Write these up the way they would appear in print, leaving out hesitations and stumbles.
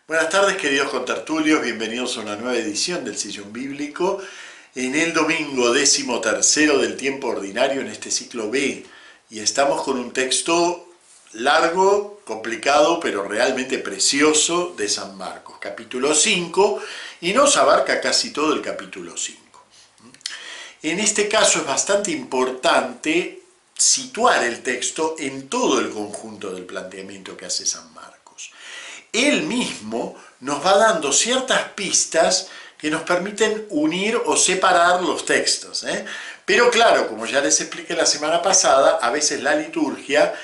Buenas tardes, queridos contertulios, bienvenidos a una nueva edición del Sillón Bíblico en el domingo 13º del tiempo ordinario en este ciclo B. Y estamos con un texto largo, complicado, pero realmente precioso de San Marcos, capítulo 5, y nos abarca casi todo el capítulo 5. En este caso es bastante importante situar el texto en todo el conjunto del planteamiento que hace San Marcos. Él mismo nos va dando ciertas pistas que nos permiten unir o separar los textos, Pero claro, como ya les expliqué la semana pasada, a veces la liturgia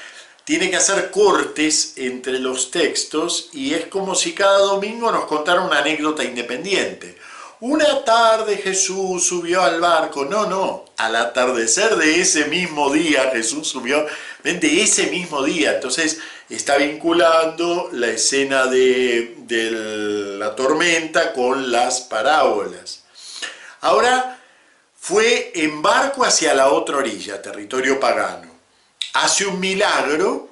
tiene que hacer cortes entre los textos y es como si cada domingo nos contara una anécdota independiente. Una tarde Jesús subió al barco. No, al atardecer de ese mismo día Jesús subió, de ese mismo día. Entonces está vinculando la escena de la tormenta con las parábolas. Ahora fue en barco hacia la otra orilla, territorio pagano. Hace un milagro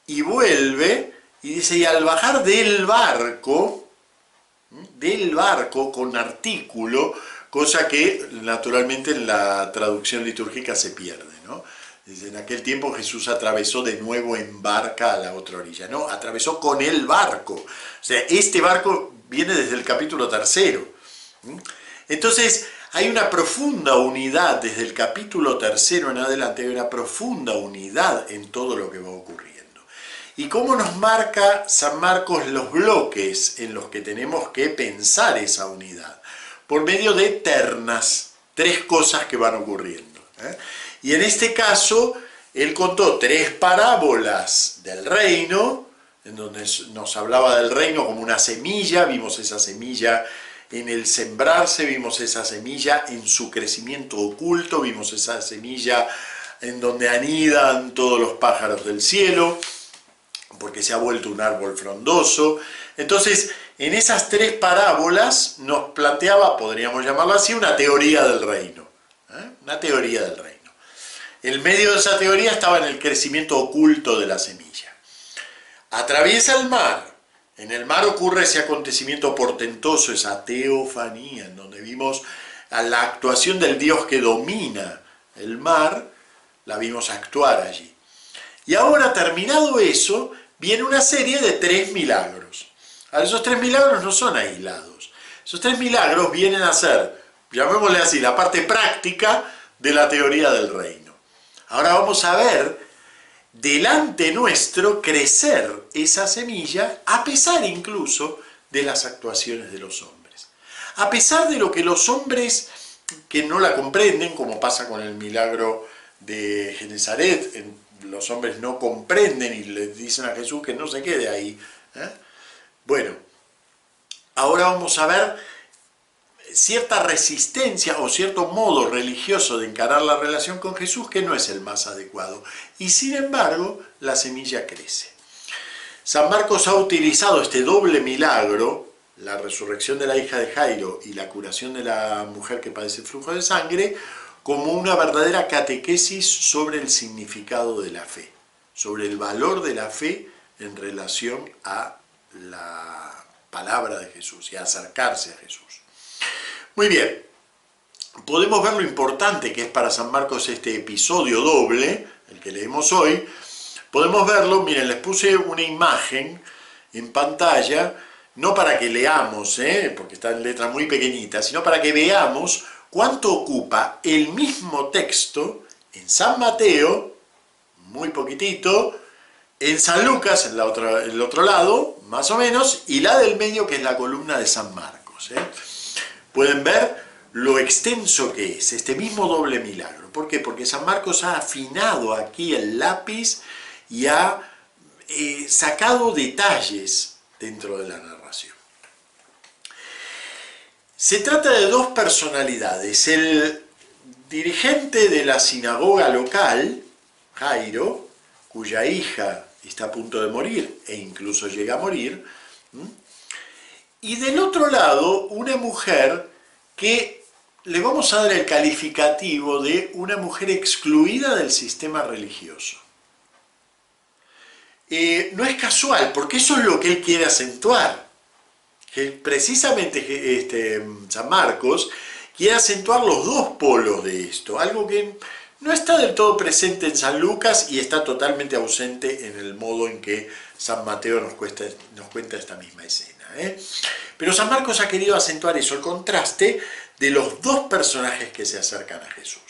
y vuelve y dice, y al bajar del barco con artículo, cosa que naturalmente en la traducción litúrgica se pierde, ¿no? Desde en aquel tiempo Jesús atravesó de nuevo en barca a la otra orilla, no, atravesó con el barco. O sea, este barco viene desde el capítulo 3. Entonces, hay una profunda unidad, desde el capítulo 3 en adelante, hay una profunda unidad en todo lo que va ocurriendo. ¿Y cómo nos marca San Marcos los bloques en los que tenemos que pensar esa unidad? Por medio de ternas, 3 cosas que van ocurriendo. Y en este caso, él contó 3 parábolas del reino, en donde nos hablaba del reino como una semilla, vimos esa semilla en el sembrarse, vimos esa semilla en su crecimiento oculto, vimos esa semilla en donde anidan todos los pájaros del cielo, porque se ha vuelto un árbol frondoso. Entonces, en esas 3 parábolas nos planteaba, podríamos llamarlo así, una teoría del reino. Una teoría del reino. El medio de esa teoría estaba en el crecimiento oculto de la semilla. Atraviesa el mar. En el mar ocurre ese acontecimiento portentoso, esa teofanía, en donde vimos a la actuación del Dios que domina el mar, la vimos actuar allí. Y ahora, terminado eso, viene una serie de 3 milagros. Ahora, esos 3 milagros no son aislados. Esos 3 milagros vienen a ser, llamémosle así, la parte práctica de la teoría del reino. Ahora vamos a ver delante nuestro crecer esa semilla, a pesar incluso de las actuaciones de los hombres. A pesar de lo que los hombres que no la comprenden, como pasa con el milagro de Genesaret, los hombres no comprenden y le dicen a Jesús que no se quede ahí. Bueno, ahora vamos a ver cierta resistencia o cierto modo religioso de encarar la relación con Jesús que no es el más adecuado. Y sin embargo, la semilla crece. San Marcos ha utilizado este doble milagro, la resurrección de la hija de Jairo y la curación de la mujer que padece flujo de sangre, como una verdadera catequesis sobre el significado de la fe, sobre el valor de la fe en relación a la palabra de Jesús y a acercarse a Jesús. Muy bien, podemos ver lo importante que es para San Marcos este episodio doble, el que leemos hoy. Podemos verlo, miren, les puse una imagen en pantalla, no para que leamos, porque está en letra muy pequeñita, sino para que veamos cuánto ocupa el mismo texto en San Mateo, muy poquitito, en San Lucas, en el otro lado, más o menos, y la del medio, que es la columna de San Marcos. Pueden ver lo extenso que es este mismo doble milagro. ¿Por qué? Porque San Marcos ha afinado aquí el lápiz y ha sacado detalles dentro de la narración. Se trata de 2 personalidades. El dirigente de la sinagoga local, Jairo, cuya hija está a punto de morir e incluso llega a morir, y del otro lado una mujer que le vamos a dar el calificativo de una mujer excluida del sistema religioso. No es casual, porque eso es lo que él quiere acentuar. precisamente San Marcos quiere acentuar los dos polos de esto, algo que no está del todo presente en San Lucas y está totalmente ausente en el modo en que San Mateo nos cuenta esta misma escena. Pero San Marcos ha querido acentuar eso, el contraste de los dos personajes que se acercan a Jesús.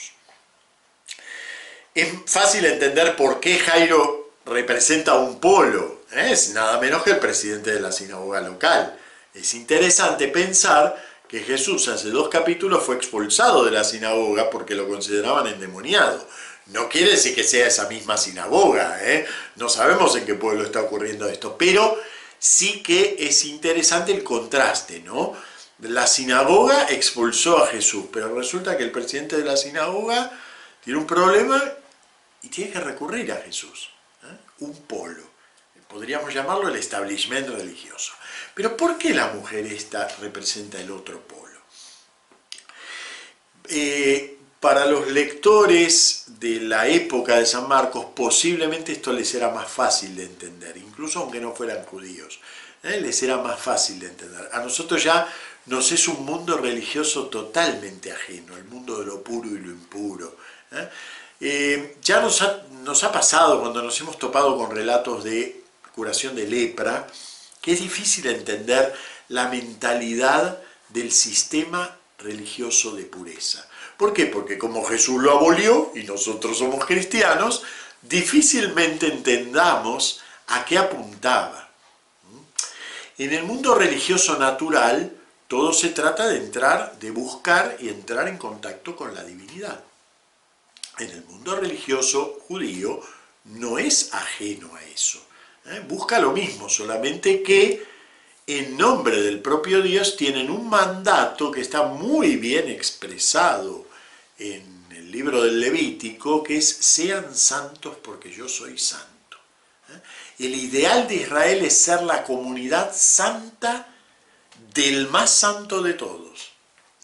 Es fácil entender por qué Jairo representa un polo, es nada menos que el presidente de la sinagoga local. Es interesante pensar que Jesús hace 2 capítulos fue expulsado de la sinagoga porque lo consideraban endemoniado. No quiere decir que sea esa misma sinagoga, no sabemos en qué pueblo está ocurriendo esto, pero sí que es interesante el contraste, ¿no? La sinagoga expulsó a Jesús, pero resulta que el presidente de la sinagoga tiene un problema y tiene que recurrir a Jesús, un polo. Podríamos llamarlo el establishment religioso. Pero ¿por qué la mujer esta representa el otro polo? Para los lectores de la época de San Marcos, posiblemente esto les era más fácil de entender, incluso aunque no fueran judíos, les era más fácil de entender. A nosotros ya nos es un mundo religioso totalmente ajeno, el mundo de lo puro y lo impuro. Ya nos ha pasado cuando nos hemos topado con relatos de curación de lepra, que es difícil entender la mentalidad del sistema religioso de pureza. ¿Por qué? Porque como Jesús lo abolió y nosotros somos cristianos, difícilmente entendamos a qué apuntaba. En el mundo religioso natural, todo se trata de buscar y entrar en contacto con la divinidad. En el mundo religioso judío no es ajeno a eso. Busca lo mismo, solamente que en nombre del propio Dios tienen un mandato que está muy bien expresado en el libro del Levítico, que es sean santos porque yo soy santo. El ideal de Israel es ser la comunidad santa del más santo de todos,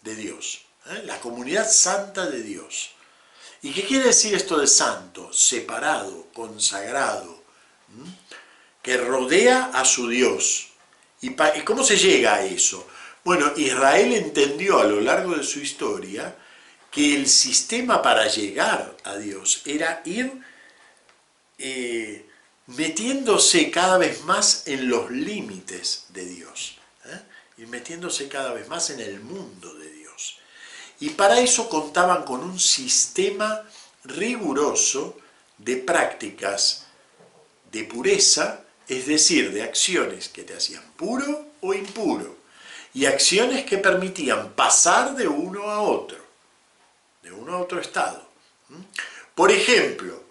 de Dios. La comunidad santa de Dios. ¿Y qué quiere decir esto de santo? Separado, consagrado, que rodea a su Dios. ¿Y cómo se llega a eso? Bueno, Israel entendió a lo largo de su historia que el sistema para llegar a Dios era ir metiéndose cada vez más en los límites de Dios, ir metiéndose cada vez más en el mundo de Dios. Y para eso contaban con un sistema riguroso de prácticas de pureza, es decir, de acciones que te hacían puro o impuro, y acciones que permitían pasar de uno a otro estado. Por ejemplo,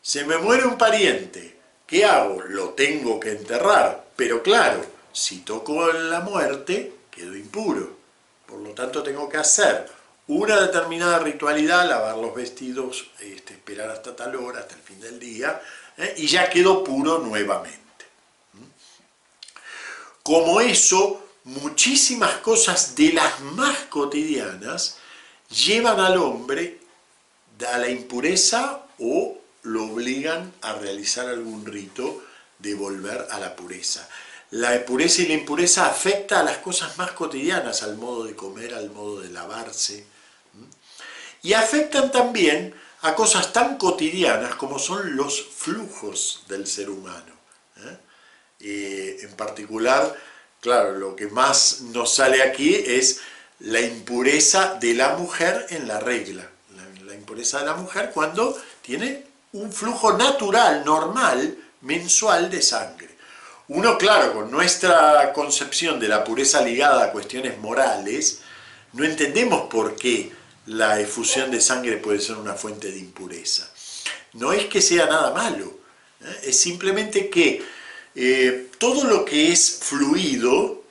se me muere un pariente, ¿qué hago? Lo tengo que enterrar, pero claro, si toco la muerte, quedo impuro. Por lo tanto, tengo que hacer una determinada ritualidad, lavar los vestidos, esperar hasta tal hora, hasta el fin del día, y ya quedo puro nuevamente. Como eso, muchísimas cosas de las más cotidianas llevan al hombre a la impureza o lo obligan a realizar algún rito de volver a la pureza. La pureza y la impureza afecta a las cosas más cotidianas, al modo de comer, al modo de lavarse, y afectan también a cosas tan cotidianas como son los flujos del ser humano. En particular, claro, lo que más nos sale aquí es la impureza de la mujer en la regla. La impureza de la mujer cuando tiene un flujo natural, normal, mensual de sangre. Uno, claro, con nuestra concepción de la pureza ligada a cuestiones morales, no entendemos por qué la efusión de sangre puede ser una fuente de impureza. No es que sea nada malo, es simplemente que todo lo que es fluido,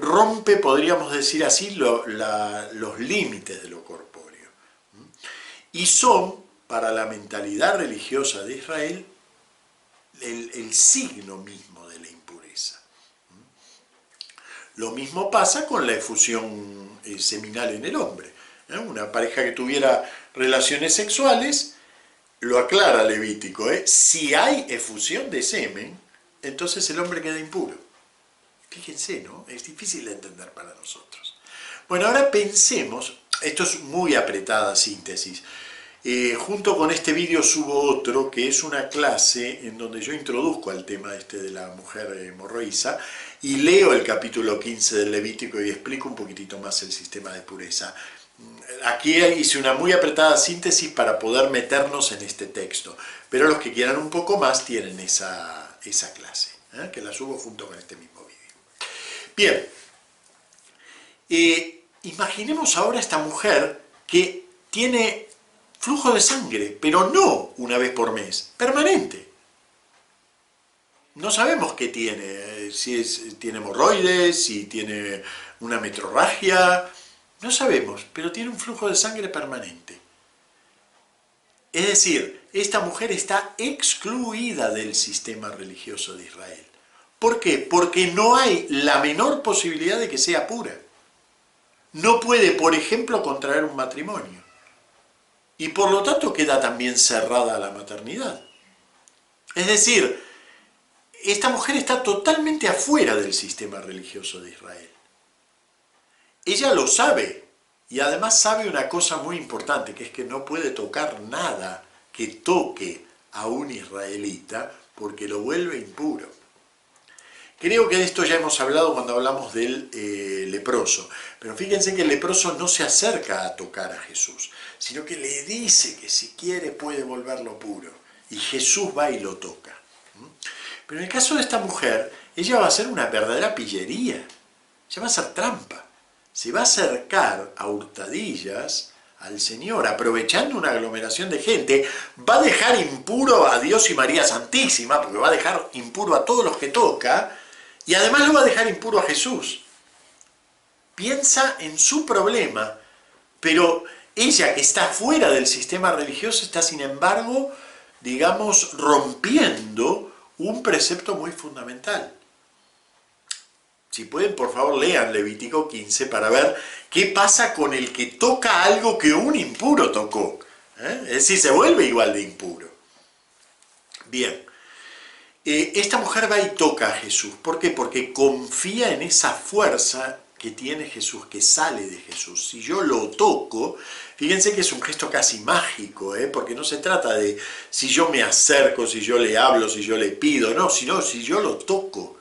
rompe, podríamos decir así, los límites de lo corpóreo. Y son, para la mentalidad religiosa de Israel, el signo mismo de la impureza. Lo mismo pasa con la efusión seminal en el hombre. Una pareja que tuviera relaciones sexuales, lo aclara Levítico, si hay efusión de semen, entonces el hombre queda impuro. Fíjense, ¿no? Es difícil de entender para nosotros. Bueno, ahora pensemos, esto es muy apretada síntesis. Junto con este vídeo subo otro que es una clase en donde yo introduzco al tema de la mujer hemorroísa y leo el capítulo 15 del Levítico y explico un poquitito más el sistema de pureza. Aquí hice una muy apretada síntesis para poder meternos en este texto, pero los que quieran un poco más tienen esa clase, que la subo junto con este mismo vídeo. Bien, imaginemos ahora esta mujer que tiene flujo de sangre, pero no una vez por mes, permanente. No sabemos qué tiene, si tiene hemorroides, si tiene una metrorragia, no sabemos, pero tiene un flujo de sangre permanente. Es decir, esta mujer está excluida del sistema religioso de Israel. ¿Por qué? Porque no hay la menor posibilidad de que sea pura. No puede, por ejemplo, contraer un matrimonio. Y por lo tanto queda también cerrada a la maternidad. Es decir, esta mujer está totalmente afuera del sistema religioso de Israel. Ella lo sabe, y además sabe una cosa muy importante, que es que no puede tocar nada que toque a un israelita, porque lo vuelve impuro. Creo que de esto ya hemos hablado cuando hablamos del leproso, pero fíjense que el leproso no se acerca a tocar a Jesús, sino que le dice que si quiere puede volverlo puro, y Jesús va y lo toca. Pero en el caso de esta mujer, ella va a hacer una verdadera pillería, ella va a hacer trampa, se va a acercar a hurtadillas al Señor, aprovechando una aglomeración de gente, va a dejar impuro a Dios y María Santísima, porque va a dejar impuro a todos los que toca, y además lo va a dejar impuro a Jesús. Piensa en su problema, pero ella que está fuera del sistema religioso está sin embargo, digamos, rompiendo un precepto muy fundamental. Si pueden, por favor, lean Levítico 15 para ver qué pasa con el que toca algo que un impuro tocó. Es decir, se vuelve igual de impuro. Bien. Esta mujer va y toca a Jesús. ¿Por qué? Porque confía en esa fuerza que tiene Jesús, que sale de Jesús. Si yo lo toco, fíjense que es un gesto casi mágico, porque no se trata de si yo me acerco, si yo le hablo, si yo le pido, no, sino si yo lo toco.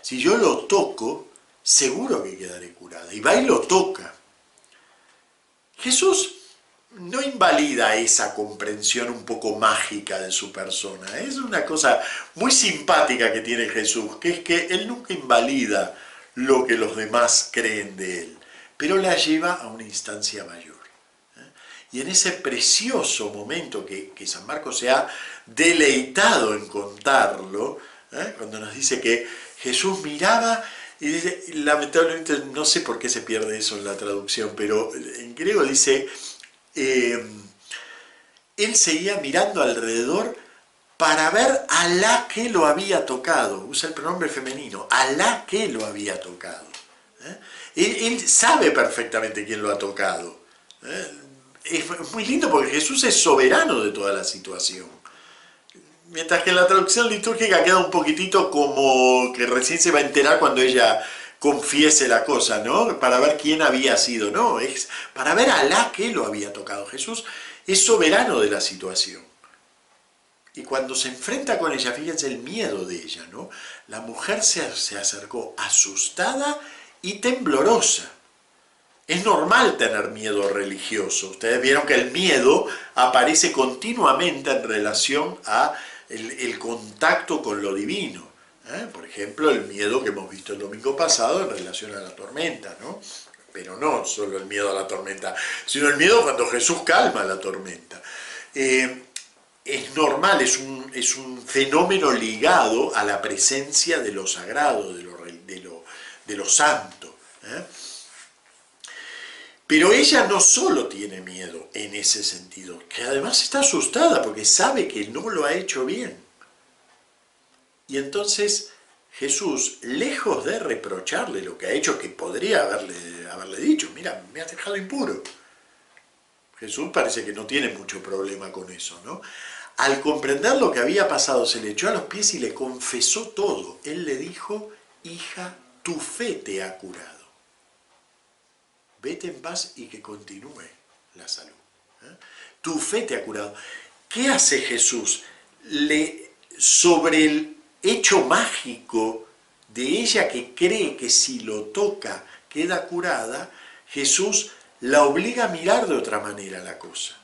Si yo lo toco, seguro que quedaré curada. Y va y lo toca. Jesús no invalida esa comprensión un poco mágica de su persona. Es una cosa muy simpática que tiene Jesús, que es que Él nunca invalida lo que los demás creen de Él, pero la lleva a una instancia mayor. Y en ese precioso momento que San Marcos se ha deleitado en contarlo, cuando nos dice que Jesús miraba y dice, lamentablemente no sé por qué se pierde eso en la traducción, pero en griego dice, él seguía mirando alrededor para ver a la que lo había tocado. Usa el pronombre femenino, a la que lo había tocado. Él sabe perfectamente quién lo ha tocado. Es muy lindo porque Jesús es soberano de toda la situación. Mientras que en la traducción litúrgica queda un poquitito como que recién se va a enterar cuando ella confiese la cosa, ¿no? Para ver quién había sido, no, es para ver a la que lo había tocado. Jesús es soberano de la situación. Y cuando se enfrenta con ella, fíjense el miedo de ella, ¿no? La mujer se acercó asustada y temblorosa. Es normal tener miedo religioso. Ustedes vieron que el miedo aparece continuamente en relación a el contacto con lo divino. Por ejemplo, el miedo que hemos visto el domingo pasado en relación a la tormenta, ¿no? Pero no solo el miedo a la tormenta, sino el miedo cuando Jesús calma la tormenta. Es normal, es un fenómeno ligado a la presencia de lo sagrado, de lo santo. Pero ella no solo tiene miedo en ese sentido, que además está asustada porque sabe que no lo ha hecho bien. Y entonces Jesús, lejos de reprocharle lo que ha hecho, que podría haberle dicho, mira, me has dejado impuro. Jesús parece que no tiene mucho problema con eso, ¿no? Al comprender lo que había pasado, se le echó a los pies y le confesó todo. Él le dijo: hija, tu fe te ha curado. Vete en paz y que continúe la salud. Tu fe te ha curado. ¿Qué hace Jesús? Sobre el hecho mágico de ella que cree que si lo toca queda curada, Jesús la obliga a mirar de otra manera la cosa.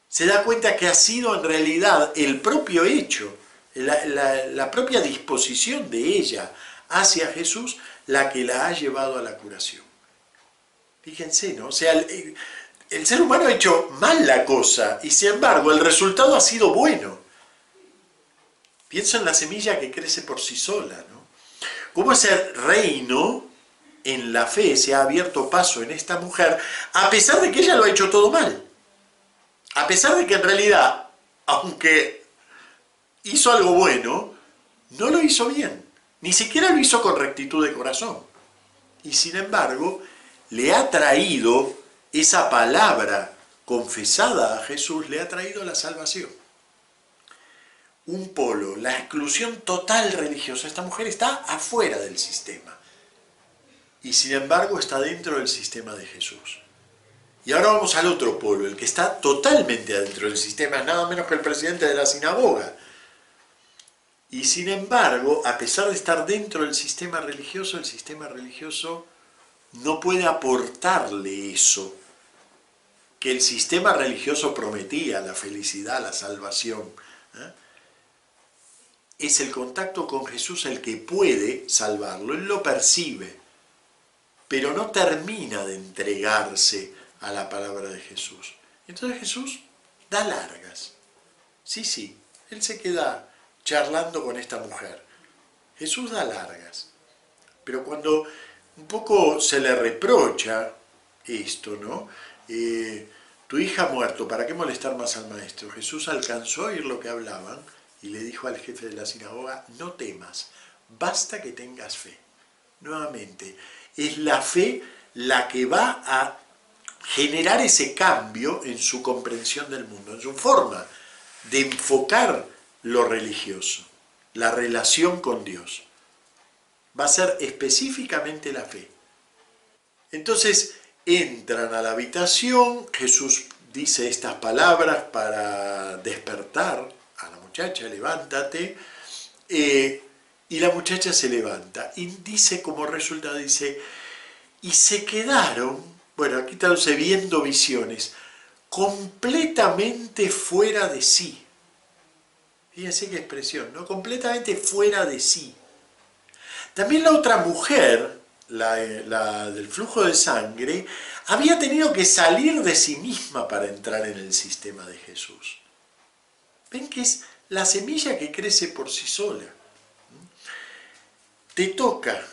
Se da cuenta que ha sido en realidad el propio hecho, la propia disposición de ella hacia Jesús la que la ha llevado a la curación. Fíjense, ¿no? O sea, el ser humano ha hecho mal la cosa y sin embargo el resultado ha sido bueno. Pienso en la semilla que crece por sí sola, ¿no? Cómo ese reino en la fe se ha abierto paso en esta mujer, a pesar de que ella lo ha hecho todo mal. A pesar de que en realidad, aunque hizo algo bueno, no lo hizo bien. Ni siquiera lo hizo con rectitud de corazón. Y sin embargo, le ha traído esa palabra confesada a Jesús, le ha traído la salvación. Un polo, la exclusión total religiosa. Esta mujer está afuera del sistema. Y sin embargo está dentro del sistema de Jesús. Y ahora vamos al otro polo, el que está totalmente adentro del sistema, nada menos que el presidente de la sinagoga. Y sin embargo, a pesar de estar dentro del sistema religioso, el sistema religioso no puede aportarle eso que el sistema religioso prometía, la felicidad, la salvación. Es el contacto con Jesús el que puede salvarlo, él lo percibe, pero no termina de entregarse a la palabra de Jesús. Entonces Jesús da largas. Sí, él se queda charlando con esta mujer. Jesús da largas. Pero cuando un poco se le reprocha esto, ¿no? Tu hija ha muerto, ¿para qué molestar más al maestro? Jesús alcanzó a oír lo que hablaban y le dijo al jefe de la sinagoga: no temas, basta que tengas fe. Nuevamente, es la fe la que va a generar ese cambio en su comprensión del mundo, en su forma de enfocar lo religioso, la relación con Dios. Va a ser específicamente la fe. Entonces entran a la habitación, Jesús dice estas palabras para despertar a la muchacha: levántate, y la muchacha se levanta, y dice como resultado, dice, y se quedaron, bueno, aquí traduce viendo visiones, completamente fuera de sí. Fíjense qué expresión, ¿no? Completamente fuera de sí. También la otra mujer, la del flujo de sangre, había tenido que salir de sí misma para entrar en el sistema de Jesús. Ven que es la semilla que crece por sí sola. Te toca,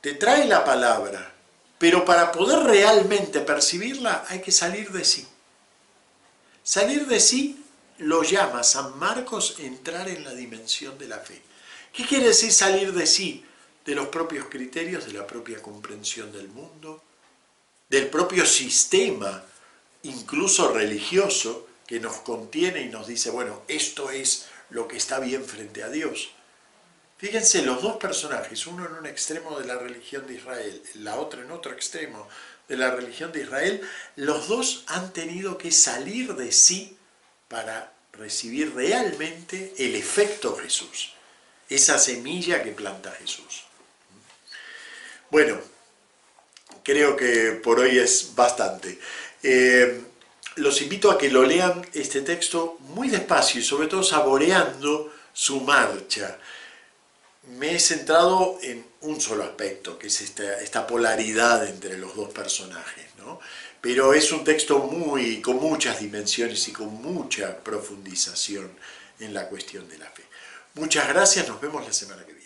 te trae la palabra, pero para poder realmente percibirla hay que salir de sí. Salir de sí lo llama San Marcos entrar en la dimensión de la fe. ¿Qué quiere decir salir de sí? De los propios criterios, de la propia comprensión del mundo, del propio sistema, incluso religioso, que nos contiene y nos dice, bueno, esto es lo que está bien frente a Dios. Fíjense, los dos personajes, uno en un extremo de la religión de Israel, la otra en otro extremo de la religión de Israel, los dos han tenido que salir de sí para recibir realmente el efecto Jesús, esa semilla que planta Jesús. Bueno, creo que por hoy es bastante. Los invito a que lo lean este texto muy despacio y sobre todo saboreando su marcha. Me he centrado en un solo aspecto, que es esta polaridad entre los dos personajes, ¿no? Pero es un texto con muchas dimensiones y con mucha profundización en la cuestión de la fe. Muchas gracias, nos vemos la semana que viene.